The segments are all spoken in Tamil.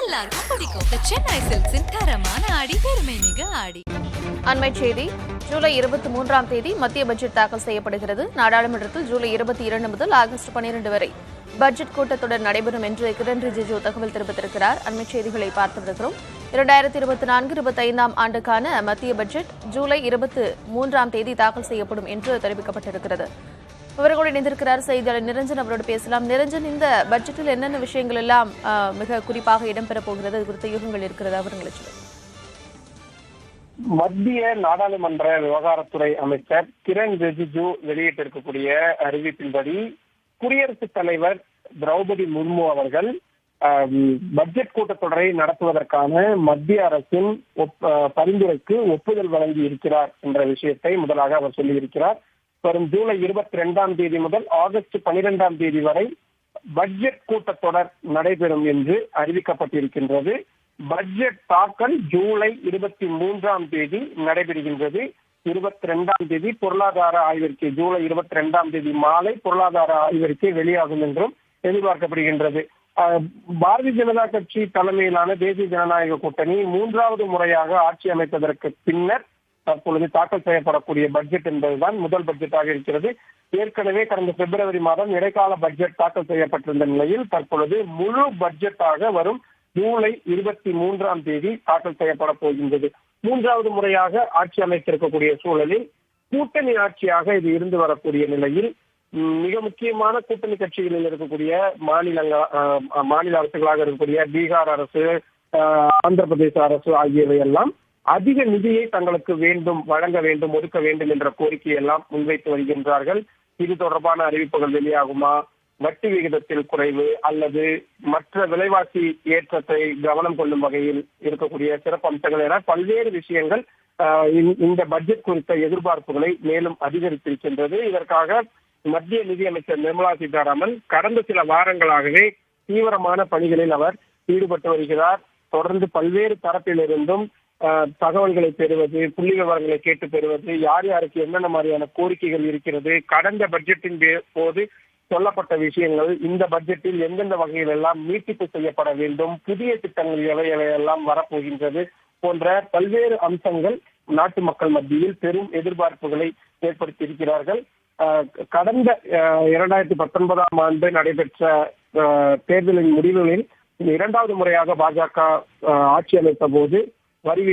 எல்லாருக்கும் பிடிக்கும். The Chennai Silks in தரமான ஆடி பெருமை மிக ஆடி. அண்மை செய்தி. ஜூலை 23ஆம் தேதி மத்திய பட்ஜெட் தாக்கல் செய்யப்படுகிறது. நாடாளுமன்றத்தில் ஜூலை 22 முதல் ஆகஸ்ட் 12 வரை பட்ஜெட் கூட்டத்தொடர் நடைபெறும் என்று கிரண் ரிஜிஜு தகவல் தெரிவித்திருக்கிறார். அண்மை செய்திகளை பார்த்து வருகிறோம். 2024-25ஆம் ஆண்டுக்கான மத்திய பட்ஜெட் ஜூலை 23ஆம் தேதி தாக்கல் செய்யப்படும் என்று தெரிவிக்கப்பட்டிருக்கிறது. விவரங்களோடு இணைந்திருக்கிறார் செய்தியாளர் நிரஞ்சன். அவரோடு பேசலாம். நிரஞ்சன், இந்த பட்ஜெட்டில் என்னென்ன விஷயங்கள் எல்லாம் மிக குறிப்பாக இடம்பெறப் போகிறது, அது குறித்த யூகங்கள் இருக்கிறதா? விவரங்களை சொல்லுங்கள். மத்திய நாடாளுமன்ற விவகாரத்துறை அமைச்சர் கிரண் ரிஜிஜு வெளியிட்டிருக்கக்கூடிய அறிவிப்பின்படி குடியரசுத் தலைவர் திரௌபதி முர்மு அவர்கள் பட்ஜெட் கூட்டத்தொடரை நடத்துவதற்கான மத்திய அரசின் பரிந்துரைக்கு ஒப்புதல் வழங்கி இருக்கிறார் என்ற விஷயத்தை முதலாக அவர் சொல்லியிருக்கிறார். வரும் ஜூலை 22ஆம் தேதி முதல் ஆகஸ்ட் 12ஆம் தேதி வரை பட்ஜெட் கூட்டத்தொடர் நடைபெறும் என்று அறிவிக்கப்பட்டிருக்கின்றது. பட்ஜெட் தாக்கல் ஜூலை 23ஆம் தேதி நடைபெறுகின்றது. 22ஆம் தேதி பொருளாதார ஆய்வறிக்கை, ஜூலை 22ஆம் தேதி மாலை பொருளாதார ஆய்வறிக்கை வெளியாகும் என்றும் எதிர்பார்க்கப்படுகின்றது. பாரதிய ஜனதா கட்சி தலைமையிலான தேசிய ஜனநாயக கூட்டணி 3வது முறையாக ஆட்சி அமைப்பதற்கு பின்னர் தற்பொழுது தாக்கல் செய்யப்படக்கூடிய பட்ஜெட் என்பதுதான் முதல் பட்ஜெட்டாக இருக்கிறது. ஏற்கனவே கடந்த பிப்ரவரி மாதம் இடைக்கால பட்ஜெட் தாக்கல் செய்யப்பட்டிருந்த நிலையில் தற்பொழுது முழு பட்ஜெட்டாக வரும் ஜூலை 23ஆம் தேதி தாக்கல் செய்யப்பட போகின்றது. 3வது முறையாக ஆட்சி அமைத்திருக்கக்கூடிய சூழலில் கூட்டணி ஆட்சியாக இது இருந்து வரக்கூடிய நிலையில் மிக முக்கியமான கூட்டணி கட்சிகளில் இருக்கக்கூடிய மாநில அரசுகளாக இருக்கக்கூடிய பீகார் அரசு, ஆந்திர பிரதேச அரசு ஆகியவை எல்லாம் அதிக நிதியை தங்களுக்கு வழங்க வேண்டும், ஒதுக்க வேண்டும் என்ற கோரிக்கையெல்லாம் முன்வைத்து வருகின்றார்கள். இது தொடர்பான அறிவிப்புகள் வெளியாகுமா, வட்டி விகிதத்தில் குறைவு அல்லது மற்ற விலைவாசி ஏற்றத்தை கவனம் கொள்ளும் வகையில் இருக்கக்கூடிய சிறப்பு அம்சங்கள் என பல்வேறு விஷயங்கள் இந்த பட்ஜெட் குறித்த எதிர்பார்ப்புகளை மேலும் அதிகரித்திருக்கின்றது. இதற்காக மத்திய நிதியமைச்சர் நிர்மலா சீதாராமன் கடந்த சில வாரங்களாகவே தீவிரமான பணிகளில் அவர் ஈடுபட்டு வருகிறார். தொடர்ந்து பல்வேறு தரப்பிலிருந்தும் தகவல்களை பெறுவது, புள்ளி விவரங்களை கேட்டு பெறுவது, யார் யாருக்கு என்னென்ன மாதிரியான கோரிக்கைகள் இருக்கிறது, கடந்த பட்ஜெட்டின் போது சொல்லப்பட்ட விஷயங்கள் இந்த பட்ஜெட்டில் எந்தெந்த வகையில் எல்லாம் நீட்டிப்பு செய்யப்பட வேண்டும், புதிய திட்டங்கள் எவையெல்லாம் வரப்போகின்றது போன்ற பல்வேறு அம்சங்கள் நாட்டு மக்கள் மத்தியில் பெரும் எதிர்பார்ப்புகளை ஏற்படுத்தியிருக்கிறார்கள். கடந்த 2019ஆம் ஆண்டு நடைபெற்ற தேர்தலின் முடிவுகளில் 2வது முறையாக பாஜக ஆட்சி அமைத்த போது வரி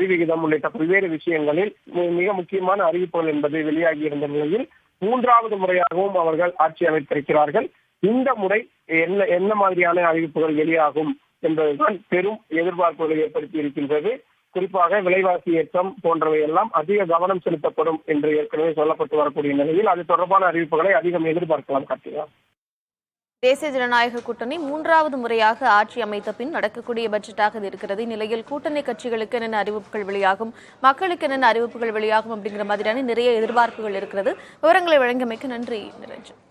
விகிதம் உள்ளிட்ட பல்வேறு விஷயங்களில் மிக முக்கியமான அறிவிப்புகள் என்பது வெளியாகி இருந்த நிலையில் 3வது முறையாகவும் அவர்கள் ஆட்சி அமைத்திருக்கிறார்கள். இந்த முறை என்ன மாதிரியான அறிவிப்புகள் வெளியாகும் என்பதுதான் பெரும் எதிர்பார்ப்புகளை ஏற்படுத்தி இருக்கின்றது. குறிப்பாக விலைவாசி ஏற்றம் போன்றவை எல்லாம் அதிக கவனம் செலுத்தப்படும் என்று ஏற்கனவே சொல்லப்பட்டு வரக்கூடிய நிலையில் அது தொடர்பான அறிவிப்புகளை அதிகம் எதிர்பார்க்கலாம். கார்த்திகா, தேசிய ஜனநாயக கூட்டணி 3வது முறையாக ஆட்சி அமைத்த பின் நடக்கக்கூடிய பட்ஜெட்டாக இருக்கிறது. இந்நிலையில் கூட்டணி கட்சிகளுக்கு என்னென்ன அறிவிப்புகள் வெளியாகும், மக்களுக்கு என்னென்ன அறிவிப்புகள் வெளியாகும் அப்படிங்கிற மாதிரியான நிறைய எதிர்பார்ப்புகள் இருக்கிறது. விவரங்களை வழங்கியமைக்கு நன்றி நிரஞ்சன்.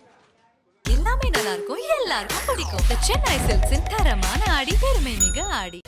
எல்லாமே நல்லா இருக்கும், எல்லாருக்கும் பிடிக்கும். The Chennai Silks in தரமான ஆடி பெருமை மிக ஆடி.